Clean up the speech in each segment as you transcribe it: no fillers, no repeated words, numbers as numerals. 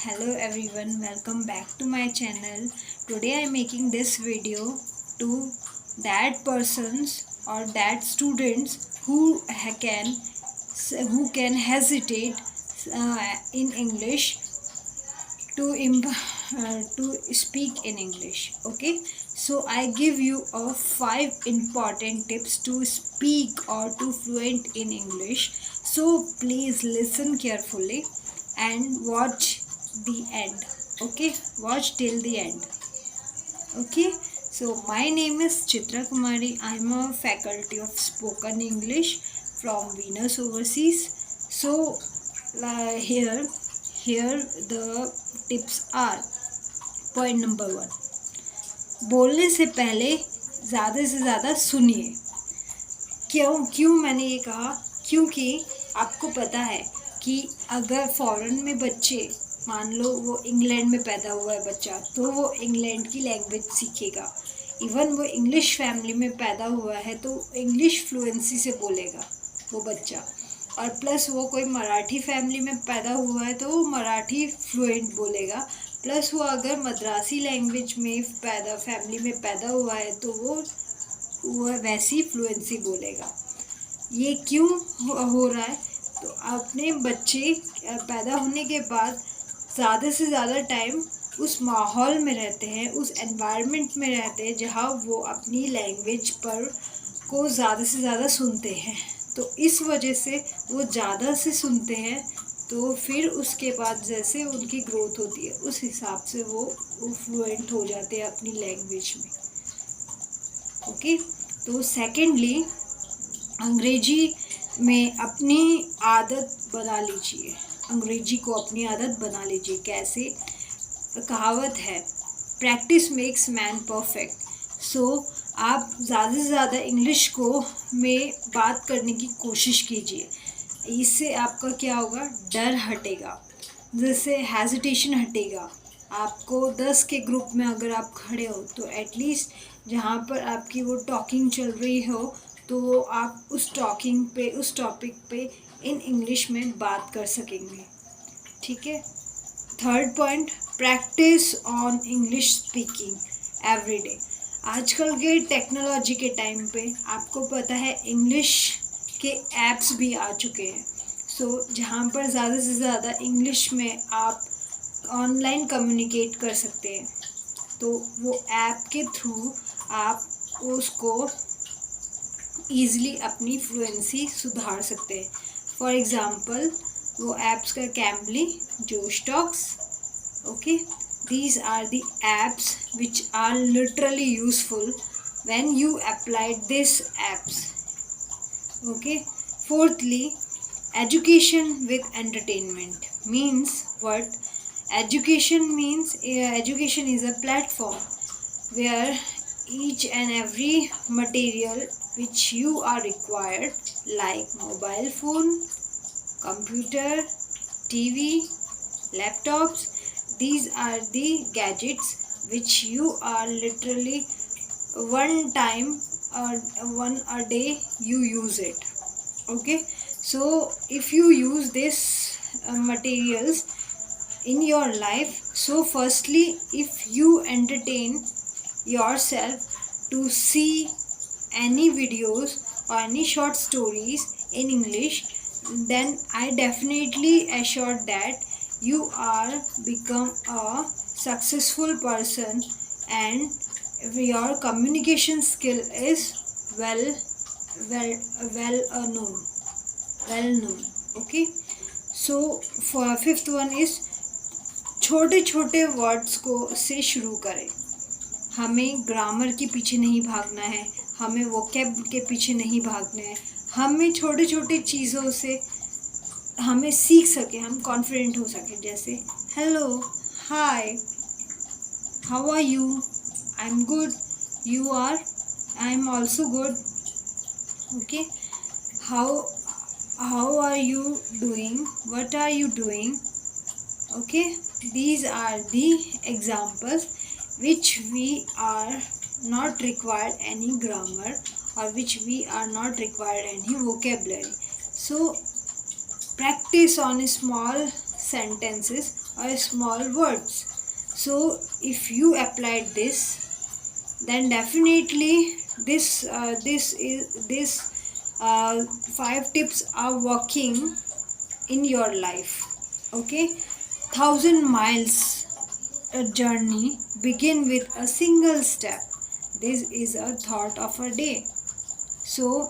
Hello everyone, welcome back to my channel. Today I am making this video to that persons or that students who can hesitate in English to speak in English. Okay, so I give you 5 important tips to speak or to fluent in English. So please listen carefully and watch the end. Okay, watch till the end. Okay, so my name is Chitra Kumari. I'm a faculty of spoken English from Venus Overseas. So here the tips are. Point number 1, बोलने से पहले ज़्यादा से ज़्यादा सुनिए। क्यों मैंने ये कहा, क्योंकि आपको पता है कि अगर फॉरेन में बच्चे, मान लो वो इंग्लैंड में पैदा हुआ है बच्चा, तो वो इंग्लैंड की लैंग्वेज सीखेगा। इवन वो इंग्लिश फैमिली में पैदा हुआ है तो इंग्लिश फ्लुएंसी से बोलेगा वो बच्चा। और प्लस वो कोई मराठी फैमिली में पैदा हुआ है तो वो मराठी फ्लुएंट बोलेगा। प्लस वो अगर मद्रासी लैंग्वेज में फैमिली में पैदा हुआ है तो वो वैसी फ्लुएंसी बोलेगा। ये क्यों हो रहा है? तो अपने बच्चे पैदा होने के बाद ज़्यादा से ज़्यादा टाइम उस माहौल में रहते हैं, उस एनवायरनमेंट में रहते हैं जहाँ वो अपनी लैंग्वेज को ज़्यादा से ज़्यादा सुनते हैं। तो इस वजह से वो ज़्यादा से सुनते हैं, तो फिर उसके बाद जैसे उनकी ग्रोथ होती है उस हिसाब से वो फ्लुएंट हो जाते हैं अपनी लैंग्वेज में। ओके, तो सेकेंडली अंग्रेजी में अपनी आदत बना लीजिए। अंग्रेजी को अपनी आदत बना लीजिए। कैसे? कहावत है, प्रैक्टिस मेक्स मैन परफेक्ट। सो आप ज़्यादा से ज़्यादा इंग्लिश में बात करने की कोशिश कीजिए। इससे आपका क्या होगा? डर हटेगा, जैसे हेजिटेशन हटेगा। आपको 10 के ग्रुप में अगर आप खड़े हो तो एटलीस्ट जहाँ पर आपकी वो टॉकिंग चल रही हो तो आप उस टॉपिक पे इन इंग्लिश में बात कर सकेंगे। ठीक है। Third point, practice on English speaking every day. आजकल के टेक्नोलॉजी के टाइम पे आपको पता है इंग्लिश के ऐप्स भी आ चुके हैं। सो जहाँ पर ज़्यादा से ज़्यादा इंग्लिश में आप ऑनलाइन कम्युनिकेट कर सकते हैं, तो वो ऐप के थ्रू आप उसको ईज़िली अपनी फ्लुएंसी सुधार सकते हैं। फॉर एग्ज़ाम्पल वो ऐप्स का कैम्बली, जोश talks. Okay, these are the apps which are literally useful when you applied these apps. Okay, fourthly, education with entertainment means what? Education is a platform where each and every material which you are required, like mobile phone, computer, TV, laptops, these are the gadgets which you are literally one time or one a day you use it. Okay, so if you use this materials in your life, so firstly if you entertain yourself to see any videos or any short stories in English, then I definitely assure that you are become a successful person and your communication skill is well known. Okay, so for fifth one is छोटे छोटे words से शुरू करें। हमें grammar के पीछे नहीं भागना है, हमें वोकैब के पीछे नहीं भागना है। हमें छोटे छोटे चीज़ों से हमें सीख सके, हम कॉन्फिडेंट हो सके। जैसे hello, hi, how are you, I am good, you are, I am also good. Okay, how are you doing, what are you doing. Okay, these are the examples which we are not required any grammar or which we are not required any vocabulary. So practice on small sentences or small words. So if you applied this, then definitely this 5 tips are working in your life. Okay, 1,000 miles a journey begin with a single step. This is a thought of a day. So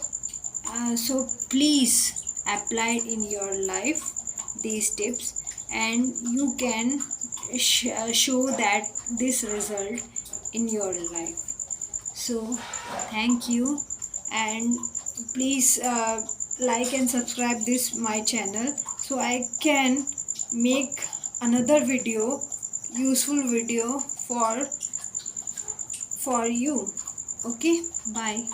please apply in your life these tips, and you can show that this result in your life. So thank you, and please like and subscribe this my channel, so I can make another video, useful video for you. Okay, bye.